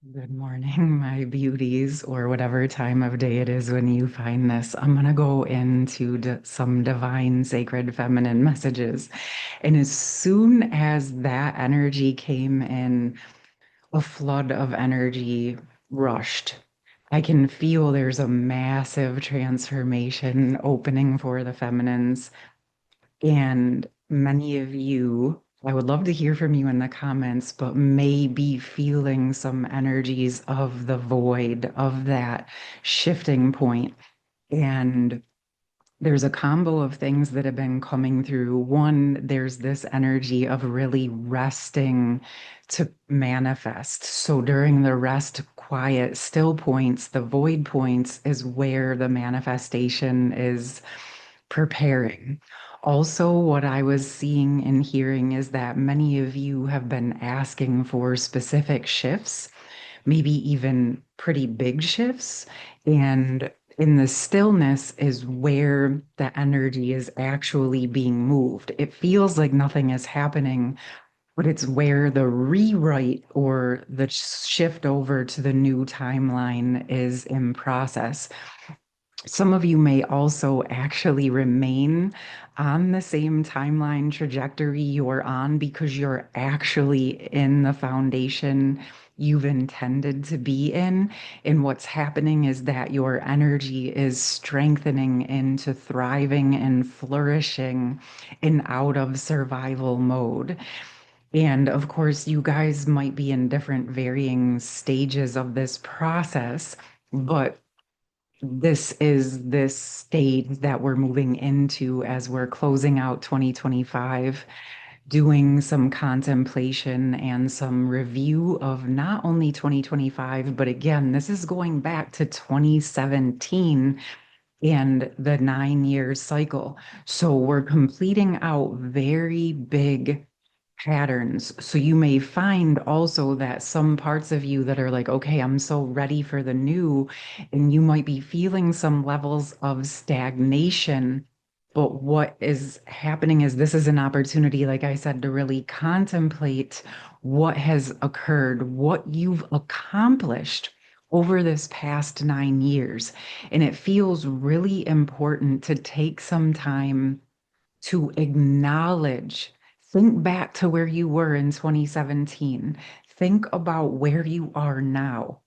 Good morning, my beauties, or whatever time of day it is when you find this. I'm going to go into some divine, sacred, feminine messages. And as soon as that energy came in, a flood of energy rushed. I can feel there's a massive transformation opening for the feminines. And many of you, I would love to hear from you in the comments, but may be feeling some energies of the void, of that shifting point. And there's a combo of things that have been coming through. One, there's this energy of really resting to manifest. So during the rest, quiet, still points, the void points is where the manifestation is preparing. Also, what I was seeing and hearing is that many of you have been asking for specific shifts, maybe even pretty big shifts. And in the stillness is where the energy is actually being moved. It feels like nothing is happening, but it's where the rewrite or the shift over to the new timeline is in process. Some of you may also actually remain on the same timeline trajectory you're on because you're actually in the foundation you've intended to be in. And what's happening is that your energy is strengthening into thriving and flourishing and out of survival mode. And of course, you guys might be in different varying stages of this process, but this is this stage that we're moving into as we're closing out 2025, doing some contemplation and some review of not only 2025, but again, this is going back to 2017 and the 9 year cycle. So we're completing out very big patterns. So you may find also that some parts of you that are like, okay, I'm so ready for the new, and you might be feeling some levels of stagnation. But what is happening is this is an opportunity, like I said, to really contemplate what has occurred, what you've accomplished over this past 9 years. And it feels really important to take some time to acknowledge, think back to where you were in 2017. Think about where you are now.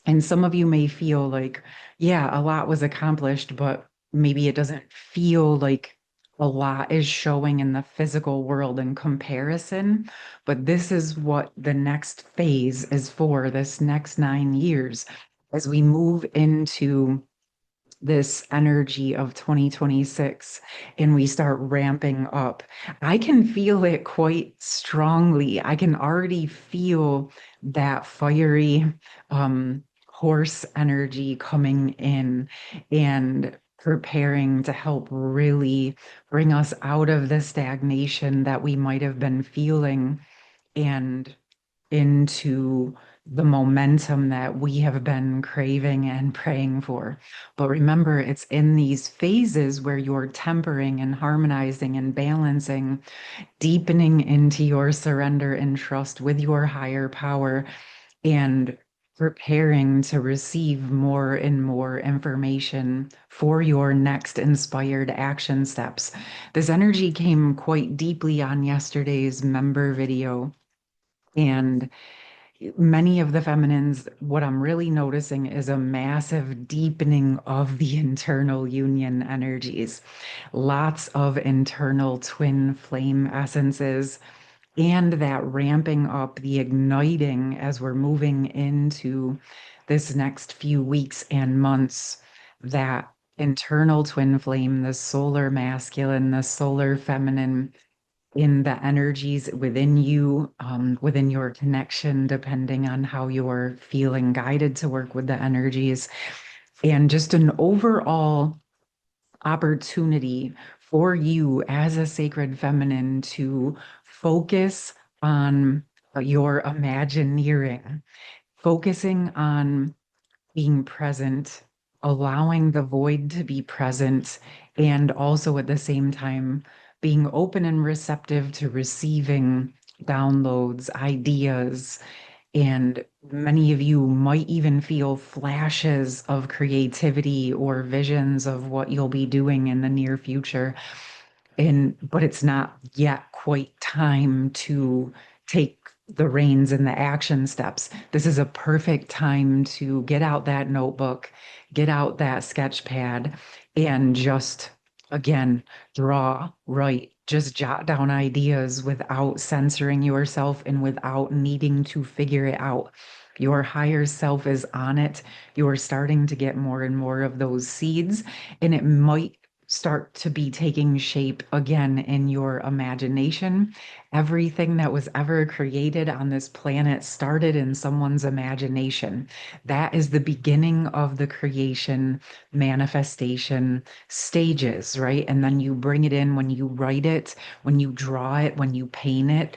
And some of you may feel like, yeah, a lot was accomplished, but maybe it doesn't feel like a lot is showing in the physical world in comparison. But this is what the next phase is for, this next 9 years, as we move into this energy of 2026 and we start ramping up. I can feel it quite strongly. I can already feel that fiery horse energy coming in and preparing to help really bring us out of the stagnation that we might have been feeling and into the momentum that we have been craving and praying for. But remember, it's in these phases where you're tempering and harmonizing and balancing, deepening into your surrender and trust with your higher power and preparing to receive more and more information for your next inspired action steps. This energy came quite deeply on yesterday's member video. And many of the feminines, what I'm really noticing is a massive deepening of the internal union energies, lots of internal twin flame essences, and that ramping up, the igniting as we're moving into this next few weeks and months, that internal twin flame, the solar masculine, the solar feminine in the energies within you, within your connection, depending on how you're feeling guided to work with the energies, and just an overall opportunity for you as a sacred feminine to focus on your imagineering, focusing on being present, allowing the void to be present, and also at the same time being open and receptive to receiving downloads, ideas, And many of you might even feel flashes of creativity or visions of what you'll be doing in the near future. But it's not yet quite time to take the reins and the action steps. This is a perfect time to get out that notebook, get out that sketch pad, and just again draw, write, just jot down ideas without censoring yourself and without needing to figure it out. Your higher self is on it. You're starting to get more and more of those seeds, and it might start to be taking shape again in your imagination. Everything that was ever created on this planet started in someone's imagination. That is the beginning of the creation manifestation stages, right? And then you bring it in when you write it, when you draw it, when you paint it.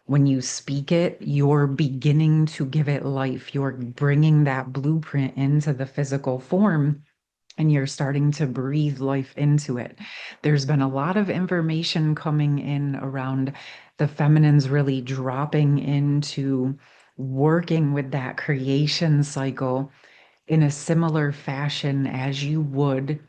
When you speak it, you're beginning to give it life. You're bringing that blueprint into the physical form and you're starting to breathe life into it. There's been a lot of information coming in around the feminines really dropping into working with that creation cycle in a similar fashion as you would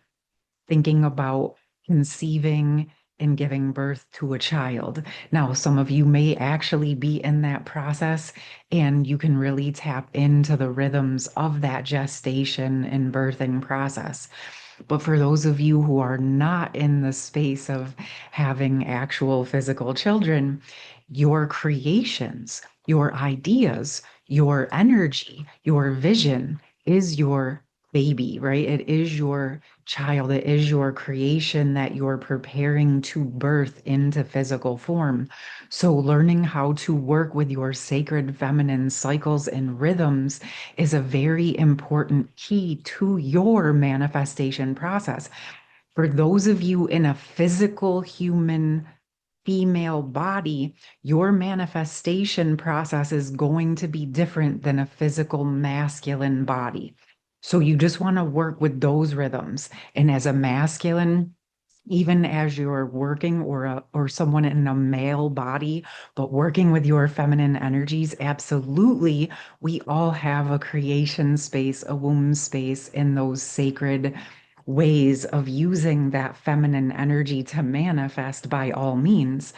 thinking about conceiving and giving birth to a child. Now, some of you may actually be in that process, and you can really tap into the rhythms of that gestation and birthing process. But for those of you who are not in the space of having actual physical children, your creations, your ideas, your energy, your vision is your baby, right? It is your child, it is your creation that you're preparing to birth into physical form. So, learning how to work with your sacred feminine cycles and rhythms is a very important key to your manifestation process. For those of you in a physical human female body, your manifestation process is going to be different than a physical masculine body. So you just want to work with those rhythms. And as a masculine, even as you're working or someone in a male body, but working with your feminine energies, absolutely, we all have a creation space, a womb space in those sacred ways of using that feminine energy to manifest by all means.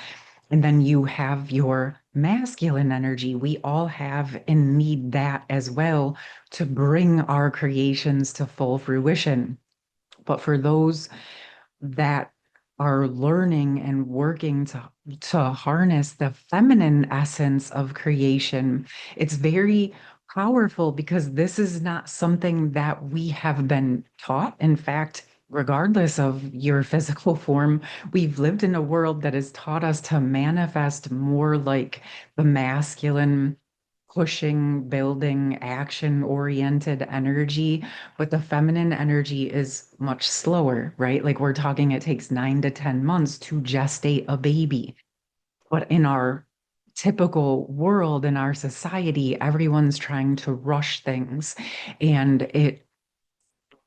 And then you have your masculine energy. We all have and need that as well to bring our creations to full fruition. But for those that are learning and working to harness the feminine essence of creation, it's very powerful because this is not something that we have been taught. In fact, regardless of your physical form, we've lived in a world that has taught us to manifest more like the masculine pushing, building, action-oriented energy, but the feminine energy is much slower, right? Like we're talking, it takes 9 to 10 months to gestate a baby. But in our typical world, in our society, everyone's trying to rush things. And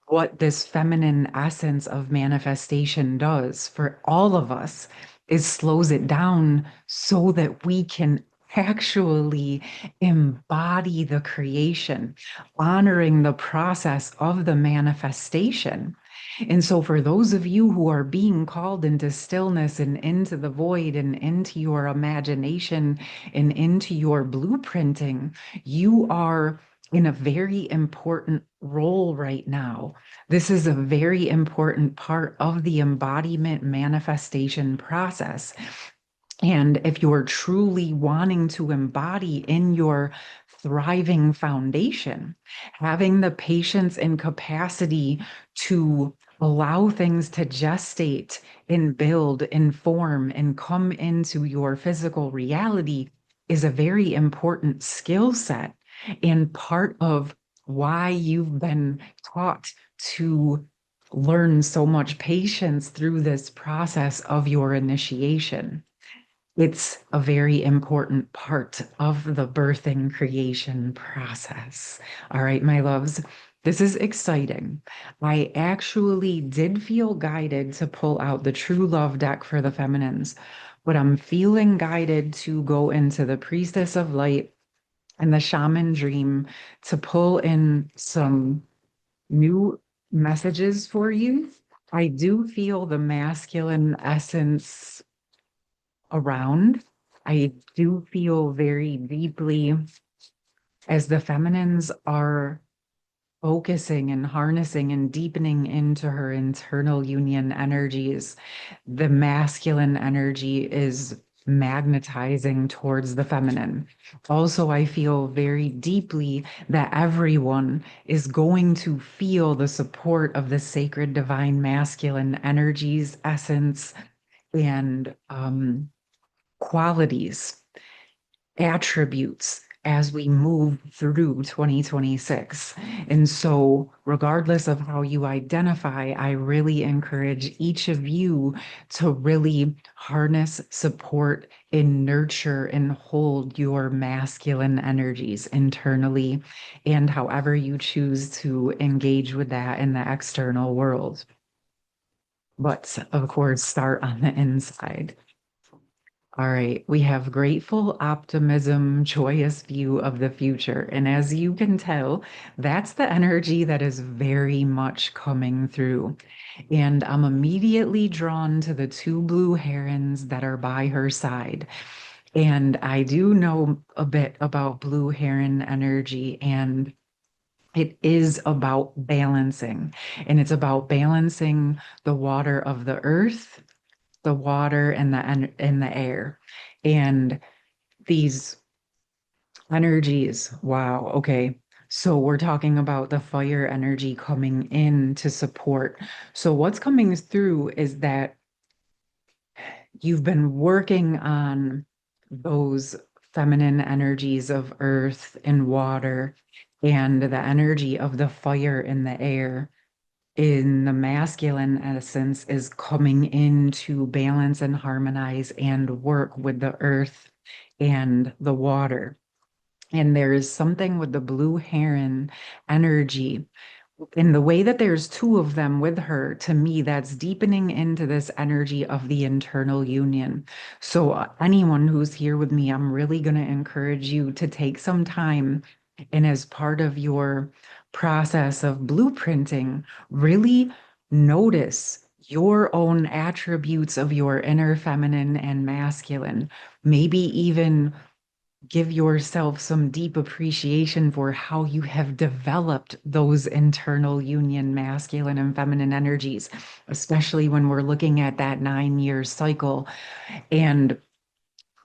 what this feminine essence of manifestation does for all of us is slows it down so that we can actually embody the creation, honoring the process of the manifestation. And so, for those of you who are being called into stillness and into the void and into your imagination and into your blueprinting, you are in a very important role right now. This is a very important part of the embodiment manifestation process. And if you're truly wanting to embody in your thriving foundation, having the patience and capacity to allow things to gestate and build and form and come into your physical reality is a very important skill set and part of why you've been taught to learn so much patience through this process of your initiation. It's a very important part of the birthing creation process. All right, my loves, this is exciting. I actually did feel guided to pull out the True Love deck for the feminines, but I'm feeling guided to go into the Priestess of Light and the shaman dream to pull in some new messages for you. I do feel the masculine essence around. I do feel very deeply as the feminines are focusing and harnessing and deepening into her internal union energies, the masculine energy is magnetizing towards the feminine. Also, I feel very deeply that everyone is going to feel the support of the sacred divine masculine energies, essence, and qualities, attributes as we move through 2026. And so, regardless of how you identify, I really encourage each of you to really harness, support, and nurture and hold your masculine energies internally and however you choose to engage with that in the external world. But of course, start on the inside. All right, we have grateful optimism, joyous view of the future. And as you can tell, that's the energy that is very much coming through. And I'm immediately drawn to the two blue herons that are by her side. And I do know a bit about blue heron energy, and it is about balancing. And it's about balancing the water of the earth, the water and the air. And these energies, wow, okay. So we're talking about the fire energy coming in to support. So what's coming through is that you've been working on those feminine energies of earth and water and the energy of the fire in the air in the masculine essence is coming in to balance and harmonize and work with the earth and the water. And there is something with the blue heron energy in the way that there's two of them with her, to me, that's deepening into this energy of the internal union. So, anyone who's here with me, I'm really going to encourage you to take some time and, as part of your process of blueprinting, really notice your own attributes of your inner feminine and masculine. Maybe even give yourself some deep appreciation for how you have developed those internal union masculine and feminine energies, especially when we're looking at that 9 year cycle and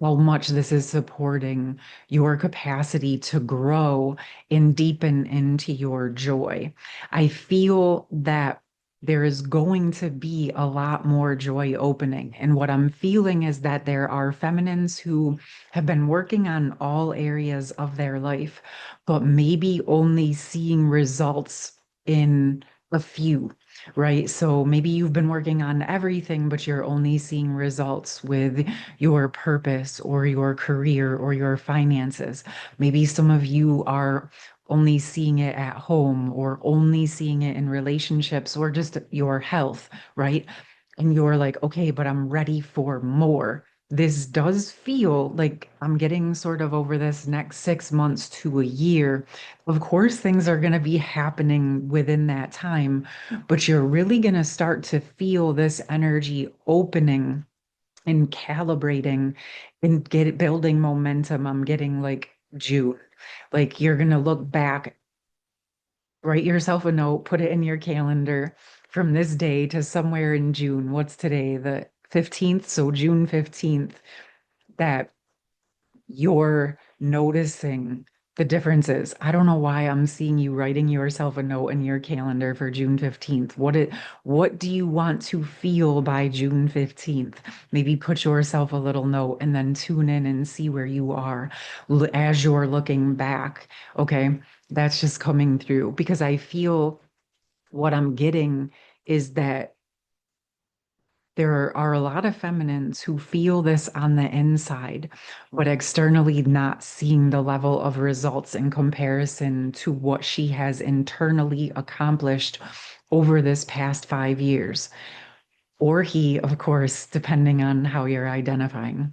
how much this is supporting your capacity to grow and deepen into your joy. I feel that there is going to be a lot more joy opening. And what I'm feeling is that there are feminines who have been working on all areas of their life, but maybe only seeing results in a few, right? So maybe you've been working on everything, but you're only seeing results with your purpose or your career or your finances. Maybe some of you are only seeing it at home or only seeing it in relationships or just your health, right? And you're like, okay, but I'm ready for more. This does feel like I'm getting sort of over this next 6 months to a year. Of course, things are going to be happening within that time, but you're really going to start to feel this energy opening and calibrating and get it building momentum. I'm getting like June. Like you're gonna look back, write yourself a note, put it in your calendar from this day to somewhere in June. What's today? The 15th. So June 15th, that you're noticing the differences. I don't know why I'm seeing you writing yourself a note in your calendar for June 15th. What do you want to feel by June 15th? Maybe put yourself a little note and then tune in and see where you are as you're looking back. Okay, that's just coming through because I feel what I'm getting is that there are a lot of feminines who feel this on the inside, but externally not seeing the level of results in comparison to what she has internally accomplished over this past 5 years. Or he, of course, depending on how you're identifying.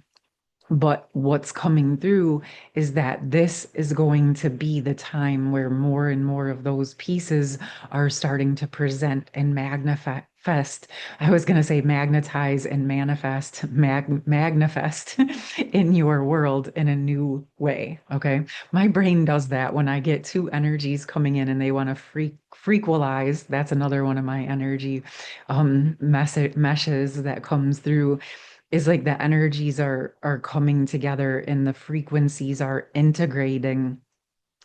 But what's coming through is that this is going to be the time where more and more of those pieces are starting to present and manifest. I was going to say magnetize and manifest in your world in a new way. Okay. My brain does that when I get two energies coming in and they want to frequalize. That's another one of my energy meshes that comes through is like the energies are coming together and the frequencies are integrating.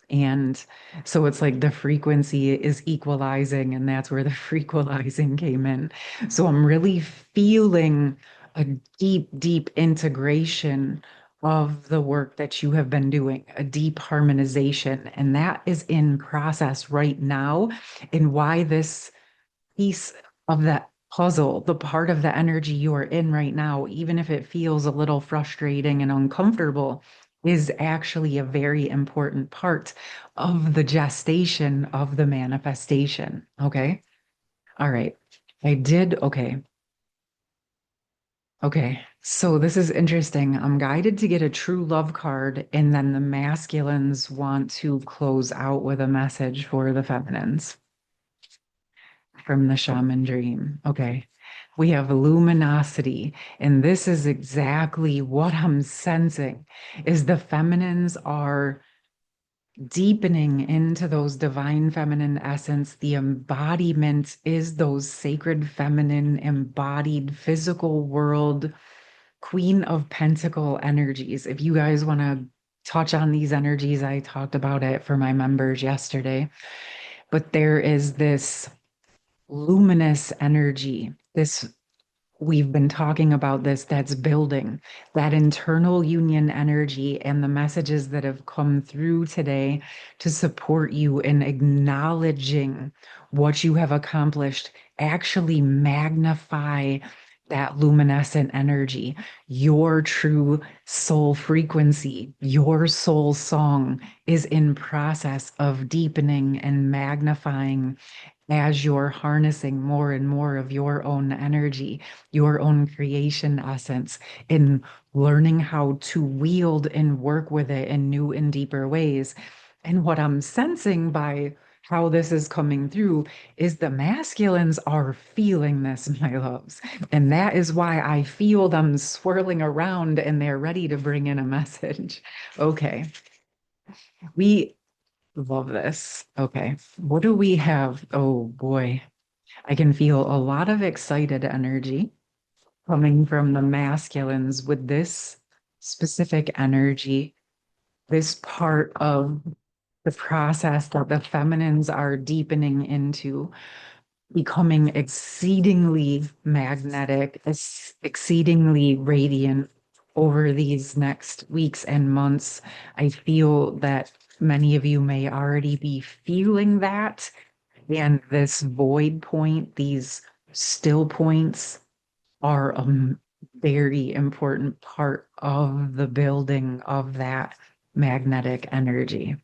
And so it's like the frequency is equalizing, and that's where the frequalizing came in. So I'm really feeling a deep, deep integration of the work that you have been doing, a deep harmonization. And that is in process right now. And why this piece of that puzzle, the part of the energy you are in right now, even if it feels a little frustrating and uncomfortable, is actually a very important part of the gestation of the manifestation. Okay. All right. I did. Okay. Okay. So this is interesting. I'm guided to get a true love card, and then the masculines want to close out with a message for the feminines from the shaman dream. Okay. We have luminosity, and this is exactly what I'm sensing is the feminines are deepening into those divine feminine essence. The embodiment is those sacred feminine embodied physical world Queen of Pentacle energies. If you guys want to touch on these energies, I talked about it for my members yesterday, but there is this luminous energy, this we've been talking about this that's building that internal union energy and the messages that have come through today to support you in acknowledging what you have accomplished actually magnify that luminescent energy, your true soul frequency, your soul song is in process of deepening and magnifying as you're harnessing more and more of your own energy, your own creation essence, in learning how to wield and work with it in new and deeper ways. And what I'm sensing by how this is coming through is the masculines are feeling this, my loves. And that is why I feel them swirling around and they're ready to bring in a message. Okay. We love this. Okay. What do we have? Oh boy. I can feel a lot of excited energy coming from the masculines with this specific energy, this part of the process that the feminines are deepening into, becoming exceedingly magnetic, exceedingly radiant over these next weeks and months. I feel that many of you may already be feeling that. And this void point, these still points are a very important part of the building of that magnetic energy.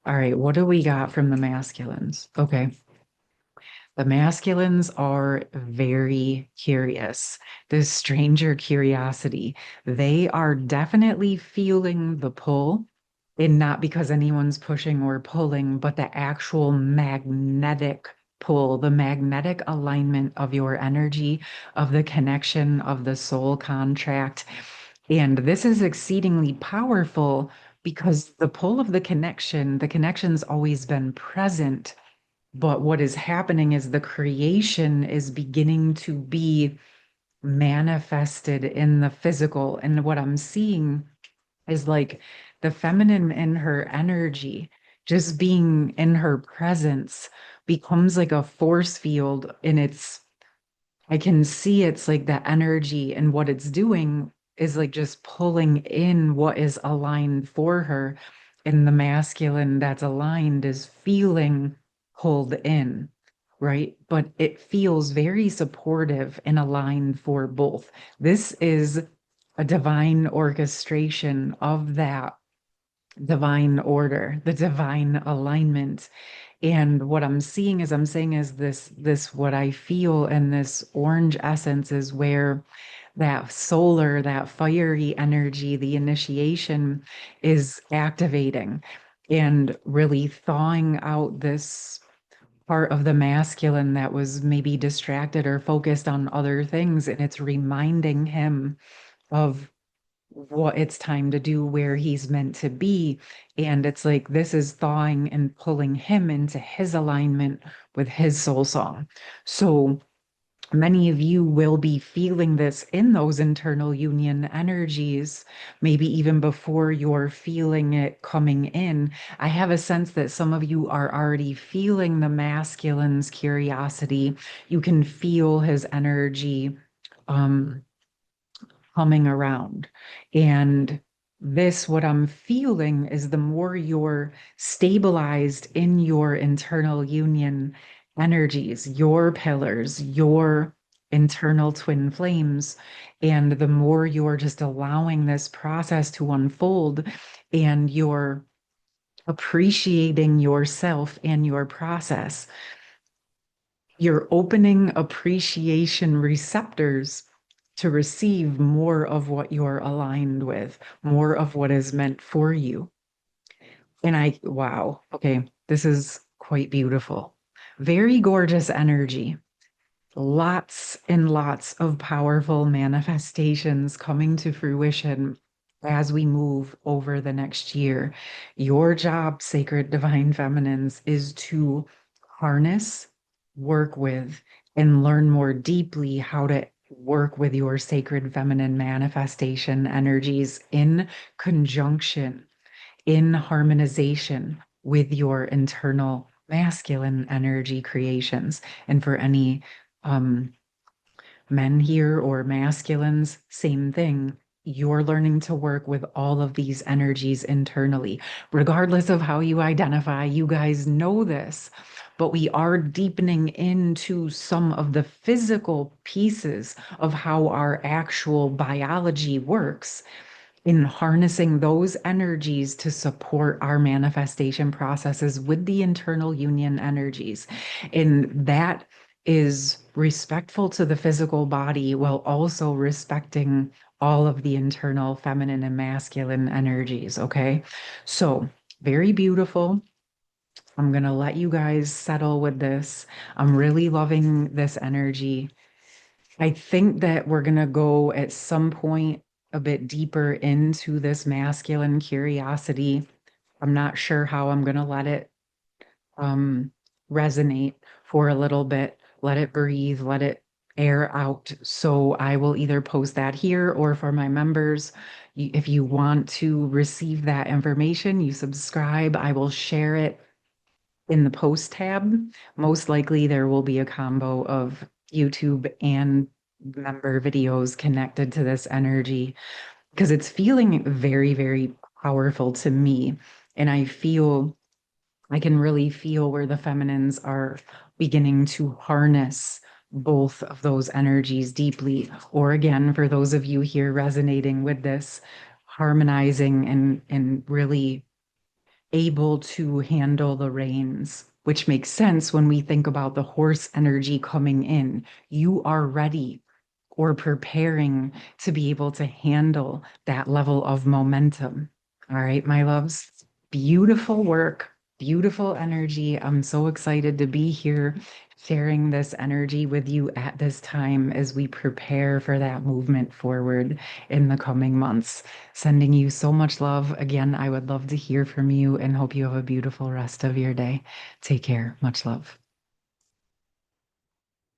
All right, what do we got from the masculines? Okay. The masculines are very curious. This stranger curiosity. They are definitely feeling the pull, and not because anyone's pushing or pulling, but the actual magnetic pull, the magnetic alignment of your energy, of the connection of the soul contract. And this is exceedingly powerful because the pull of the connection's always been present, but what is happening is the creation is beginning to be manifested in the physical. And what I'm seeing is like the feminine in her energy, just being in her presence becomes like a force field. And I can see it's like the energy and what it's doing is like just pulling in what is aligned for her. And the masculine that's aligned is feeling pulled in, right? But it feels very supportive and aligned for both. This is a divine orchestration of that divine order, the divine alignment. And what I'm seeing is this what I feel, and this orange essence is where that solar, that fiery energy, the initiation is activating and really thawing out this part of the masculine that was maybe distracted or focused on other things. And it's reminding him of what it's time to do, where he's meant to be. And it's like this is thawing and pulling him into his alignment with his soul song. So many of you will be feeling this in those internal union energies, maybe even before you're feeling it coming in. I have a sense that some of you are already feeling the masculine's curiosity. You can feel his energy. Um, Coming around. And this, what I'm feeling is the more you're stabilized in your internal union energies, your pillars, your internal twin flames, and the more you're just allowing this process to unfold and you're appreciating yourself and your process, you're opening appreciation receptors to receive more of what you're aligned with, more of what is meant for you. And wow, okay, this is quite beautiful. Very gorgeous energy. Lots and lots of powerful manifestations coming to fruition as we move over the next year. Your job, sacred divine feminines, is to harness, work with, and learn more deeply how to work with your sacred feminine manifestation energies in conjunction, in harmonization with your internal masculine energy creations. And for any um, men here or masculines, same thing. You're learning to work with all of these energies internally, regardless of how you identify. You guys know this, but we are deepening into some of the physical pieces of how our actual biology works in harnessing those energies to support our manifestation processes with the internal union energies. And that is respectful to the physical body while also respecting all of the internal feminine and masculine energies. Okay. So, very beautiful. I'm going to let you guys settle with this. I'm really loving this energy. I think that we're going to go at some point a bit deeper into this masculine curiosity. I'm not sure how I'm going to let it um, resonate for a little bit, let it breathe, let it air out. So I will either post that here or for my members. If you want to receive that information, you subscribe. I will share it in the post tab. Most likely there will be a combo of YouTube and member videos connected to this energy because it's feeling very, very powerful to me. And I can really feel where the feminines are beginning to harness both of those energies deeply. Or again, for those of you here resonating with this, harmonizing and really able to handle the reins, which makes sense when we think about the horse energy coming in. You are ready or preparing to be able to handle that level of momentum. All right, my loves, beautiful work, beautiful energy. I'm so excited to be here sharing this energy with you at this time as we prepare for that movement forward in the coming months. Sending you so much love. Again, I would love to hear from you and hope you have a beautiful rest of your day. Take care. Much love.